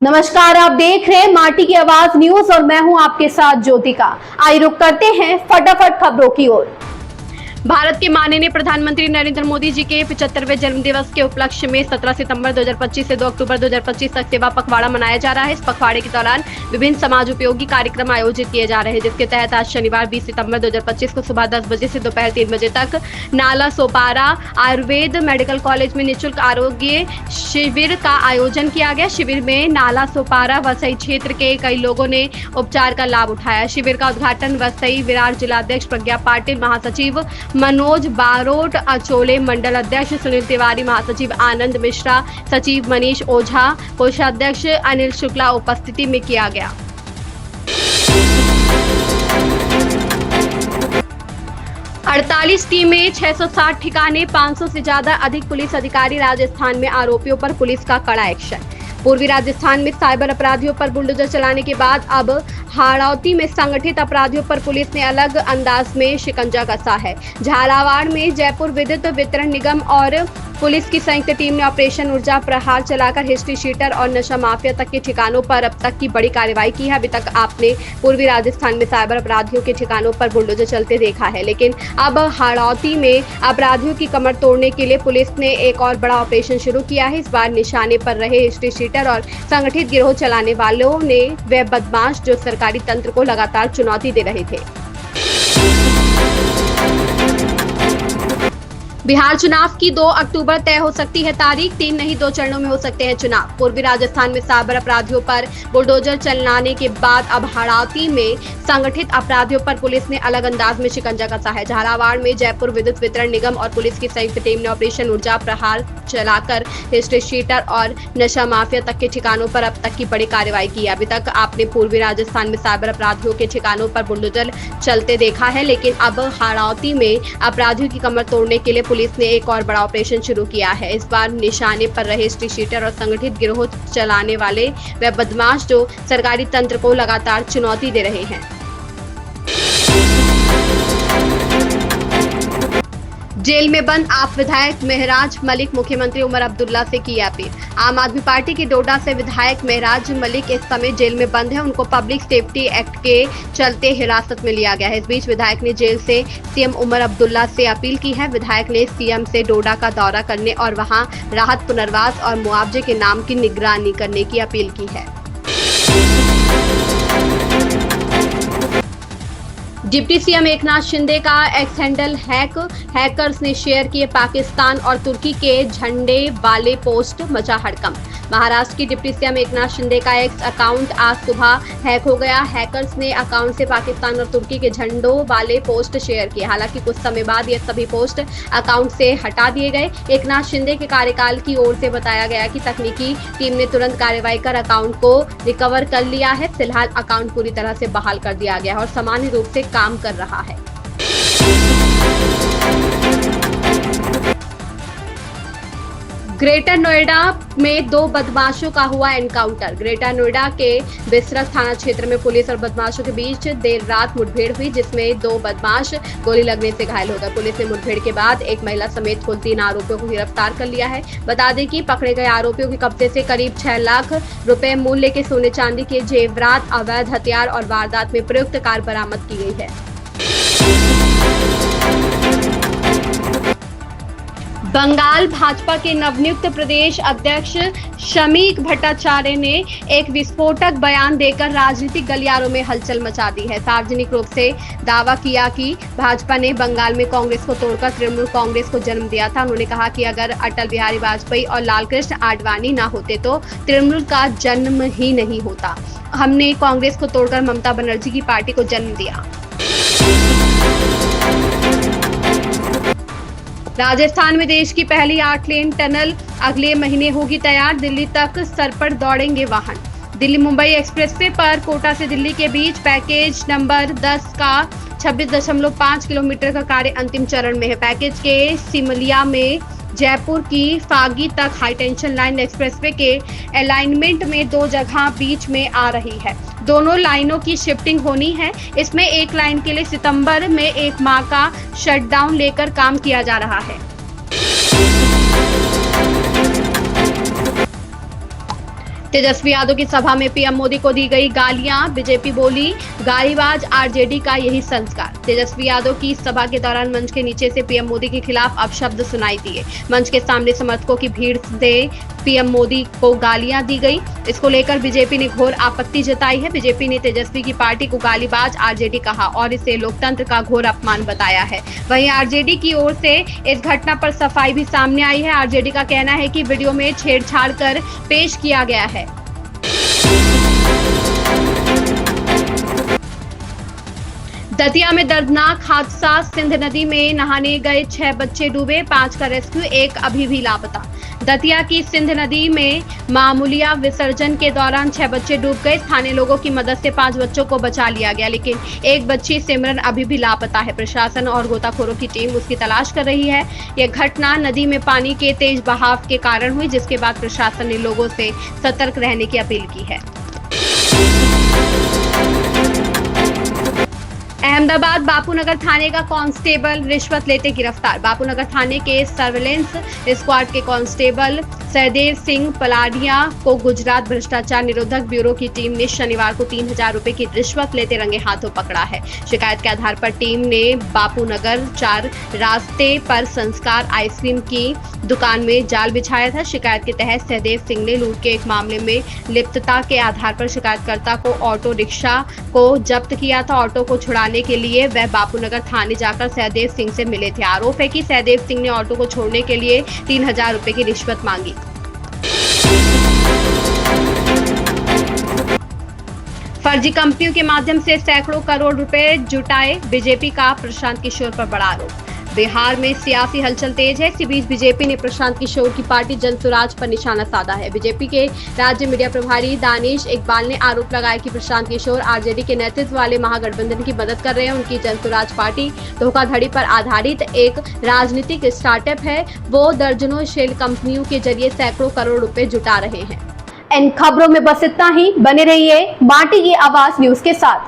नमस्कार, आप देख रहे हैं माटी की आवाज न्यूज और मैं हूं आपके साथ ज्योतिका। आइए रुक करते हैं फटाफट खबरों की ओर। भारत के माननीय प्रधानमंत्री नरेंद्र मोदी जी के 75वें जन्मदिवस के उपलक्ष्य में 17 सितंबर 2025 से 2 अक्टूबर 2025 तक सेवा पखवाड़ा मनाया जा रहा है। इस पखवाड़े के दौरान विभिन्न समाज उपयोगी कार्यक्रम आयोजित किए जा रहे हैं, जिसके तहत आज शनिवार 20 सितंबर 2025 को सुबह 10 बजे से दोपहर 3 बजे तक नाला सोपारा आयुर्वेद मेडिकल कॉलेज में निःशुल्क आरोग्य शिविर का आयोजन किया गया। शिविर में नाला सोपारा वसई क्षेत्र के कई लोगों ने उपचार का लाभ उठाया। शिविर का उद्घाटन वसई विरार जिलाध्यक्ष प्रज्ञा पाटिल, महासचिव मनोज बारोट, अचोले मंडल अध्यक्ष सुनील तिवारी, महासचिव आनंद मिश्रा, सचिव मनीष ओझा, कोषाध्यक्ष अनिल शुक्ला उपस्थिति में किया गया। अड़तालीस टीमें, 660 ठिकाने, 500 से ज्यादा अधिक पुलिस अधिकारी। राजस्थान में आरोपियों पर पुलिस का कड़ा एक्शन। पूर्वी राजस्थान में साइबर अपराधियों पर बुलडोजर चलाने के बाद अब हाड़ौती में संगठित अपराधियों पर पुलिस ने अलग अंदाज में शिकंजा कसा है। झालावाड़ में जयपुर विद्युत वितरण निगम और पुलिस की संयुक्त टीम ने ऑपरेशन ऊर्जा प्रहार चलाकर हिस्ट्री शीटर और नशा माफिया तक के ठिकानों पर अब तक की बड़ी कार्रवाई की है। अभी तक आपने पूर्वी राजस्थान में साइबर अपराधियों के ठिकानों पर बुलडोजर चलते देखा है, लेकिन अब हाड़ौती में अपराधियों की कमर तोड़ने के लिए पुलिस ने एक और बड़ा ऑपरेशन शुरू किया है। इस बार निशाने पर रहे हिस्ट्री शीटर और संगठित गिरोह चलाने वालों ने वे बदमाश जो सरकारी तंत्र को लगातार चुनौती दे रहे थे। बिहार चुनाव की 2 अक्टूबर तय हो सकती है तारीख। 3 नहीं 2 चरणों में हो सकते हैं चुनाव। पूर्वी राजस्थान में साइबर अपराधियों पर बुलडोजर चलाने के बाद अब हाड़ौती में संगठित अपराधियों पर पुलिस ने अलग अंदाज में शिकंजा कसा है। झालावाड़ में जयपुर विद्युत वितरण निगम और पुलिस की संयुक्त टीम ने ऑपरेशन ऊर्जा प्रहार चलाकर हिस्ट्री शीटर और नशा माफिया तक के ठिकानों पर अब तक की बड़ी कार्रवाई की है। अभी तक आपने पूर्वी राजस्थान में साइबर अपराधियों के ठिकानों पर बुलडोजर चलते देखा है, लेकिन अब हाड़ौती में अपराधियों की कमर तोड़ने के लिए पुलिस ने एक और बड़ा ऑपरेशन शुरू किया है। इस बार निशाने पर रहे हिस्ट्री शीटर और संगठित गिरोह चलाने वाले व बदमाश जो सरकारी तंत्र को लगातार चुनौती दे रहे हैं। जेल में बंद आप विधायक महराज मलिक, मुख्यमंत्री उमर अब्दुल्ला से की अपील। आम आदमी पार्टी के डोडा से विधायक महराज मलिक इस समय जेल में बंद है। उनको पब्लिक सेफ्टी एक्ट के चलते हिरासत में लिया गया है। इस बीच विधायक ने जेल से सीएम उमर अब्दुल्ला से अपील की है। विधायक ने सीएम से डोडा का दौरा करने और वहां राहत, पुनर्वास और मुआवजे के नाम की निगरानी करने की अपील की है। डिप्टी सीएम एकनाथ शिंदे का एक्स हैंडल हैकर्स ने शेयर किए। पाकिस्तान और तुर्की के झंडे वाले पोस्ट, मचा हड़कंप। महाराष्ट्र की डिप्टी सीएम एकनाथ शिंदे का एक्स अकाउंट आज सुबह हैक हो गया। हैकर्स ने अकाउंट से पाकिस्तान और तुर्की के झंडों वाले पोस्ट शेयर किए। हालांकि कुछ समय बाद ये सभी पोस्ट अकाउंट से हटा दिए गए। एकनाथ शिंदे के कार्यकाल की ओर से बताया गया कि तकनीकी टीम ने तुरंत कार्रवाई कर अकाउंट को रिकवर कर लिया है। फिलहाल अकाउंट पूरी तरह से बहाल कर दिया गया है और सामान्य रूप से काम कर रहा है। ग्रेटर नोएडा में 2 बदमाशों का हुआ एनकाउंटर। ग्रेटर नोएडा के बिसरख थाना क्षेत्र में पुलिस और बदमाशों के बीच देर रात मुठभेड़ हुई, जिसमें 2 बदमाश गोली लगने से घायल हो गए। पुलिस ने मुठभेड़ के बाद एक महिला समेत कुल 3 आरोपियों को गिरफ्तार कर लिया है। बता दें कि पकड़े गए आरोपियों के कब्जे से करीब 6 लाख रुपए मूल्य के सोने चांदी के जेवरात, अवैध हथियार और वारदात में प्रयुक्त कार बरामद की गई है। बंगाल भाजपा के नवनियुक्त प्रदेश अध्यक्ष शमीक भट्टाचार्य ने एक विस्फोटक बयान देकर राजनीतिक गलियारों में हलचल मचा दी है। सार्वजनिक रूप से दावा किया कि भाजपा ने बंगाल में कांग्रेस को तोड़कर तृणमूल कांग्रेस को जन्म दिया था। उन्होंने कहा कि अगर अटल बिहारी वाजपेयी और लालकृष्ण आडवाणी ना होते तो तृणमूल का जन्म ही नहीं होता। हमने कांग्रेस को तोड़कर ममता बनर्जी की पार्टी को जन्म दिया। राजस्थान में देश की पहली 8 लेन टनल अगले महीने होगी तैयार। दिल्ली तक सर पर दौड़ेंगे वाहन। दिल्ली मुंबई एक्सप्रेसवे पर कोटा से दिल्ली के बीच पैकेज नंबर 10 का 26.5 किलोमीटर का कार्य अंतिम चरण में है। पैकेज के सिमलिया में जयपुर की फागी तक हाईटेंशन लाइन एक्सप्रेसवे के अलाइनमेंट में 2 जगह बीच में आ रही है। दोनों लाइनों की शिफ्टिंग होनी है। इसमें एक लाइन के लिए सितंबर में 1 माह का शटडाउन लेकर काम किया जा रहा है। तेजस्वी यादव की सभा में पीएम मोदी को दी गई गालियां, बीजेपी बोली गालीबाज आरजेडी का यही संस्कार। तेजस्वी यादव की सभा के दौरान मंच के नीचे से पीएम मोदी के खिलाफ अपशब्द सुनाई दिए। मंच के सामने समर्थकों की भीड़ से पीएम मोदी को गालियां दी गई। इसको लेकर बीजेपी ने घोर आपत्ति जताई है। बीजेपी ने तेजस्वी की पार्टी को गालीबाज आरजेडी कहा और इसे लोकतंत्र का घोर अपमान बताया है। वहीं आरजेडी की ओर से इस घटना पर सफाई भी सामने आई है। आरजेडी का कहना है कि वीडियो में छेड़छाड़ कर पेश किया गया है। दतिया में दर्दनाक हादसा, सिंध नदी में नहाने गए 6 बच्चे डूबे, 5 का रेस्क्यू, एक अभी भी लापता। दतिया की सिंध नदी में मामूलिया विसर्जन के दौरान 6 बच्चे डूब गए। स्थानीय लोगों की मदद से 5 बच्चों को बचा लिया गया, लेकिन एक बच्ची सिमरन अभी भी लापता है। प्रशासन और गोताखोरों की टीम उसकी तलाश कर रही है। यह घटना नदी में पानी के तेज बहाव के कारण हुई, जिसके बाद प्रशासन ने लोगों से सतर्क रहने की अपील की है। अहमदाबाद बापूनगर थाने का कांस्टेबल रिश्वत लेते गिरफ्तार। बापूनगर थाने के सर्वेलेंस स्क्वाड के कांस्टेबल सहदेव सिंह पलाडिया को गुजरात भ्रष्टाचार निरोधक ब्यूरो की टीम ने शनिवार को 3000 रुपए की रिश्वत लेते रंगे हाथों पकड़ा है। शिकायत के आधार पर टीम ने बापूनगर 4 रास्ते पर संस्कार आइसक्रीम की दुकान में जाल बिछाया था। शिकायत के तहत सहदेव सिंह ने लूट के एक मामले में लिप्तता के आधार पर शिकायतकर्ता को ऑटो रिक्शा को जब्त किया था। ऑटो को छुड़ाने के लिए वह बापूनगर थाने जाकर सहदेव सिंह से मिले थे। आरोप है कि सहदेव सिंह ने ऑटो को छोड़ने के लिए 3000 रुपए की रिश्वत मांगी। फर्जी कंपनियों के माध्यम से सैकड़ों करोड़ रुपए जुटाए, बीजेपी का प्रशांत किशोर पर बड़ा आरोप। बिहार में सियासी हलचल तेज है। इसी बीच बीजेपी ने प्रशांत किशोर की पार्टी जनसुराज पर निशाना साधा है। बीजेपी के राज्य मीडिया प्रभारी दानिश इकबाल ने आरोप लगाया कि प्रशांत किशोर आरजेडी के नेतृत्व वाले महागठबंधन की मदद कर रहे हैं। उनकी जनसुराज पार्टी धोखाधड़ी पर आधारित एक राजनीतिक स्टार्टअप है। वो दर्जनों शेल कंपनियों के जरिए सैकड़ों करोड़ रुपए जुटा रहे हैं। इन खबरों में बस इतना ही। बने रहिए माटी की आवाज न्यूज के साथ।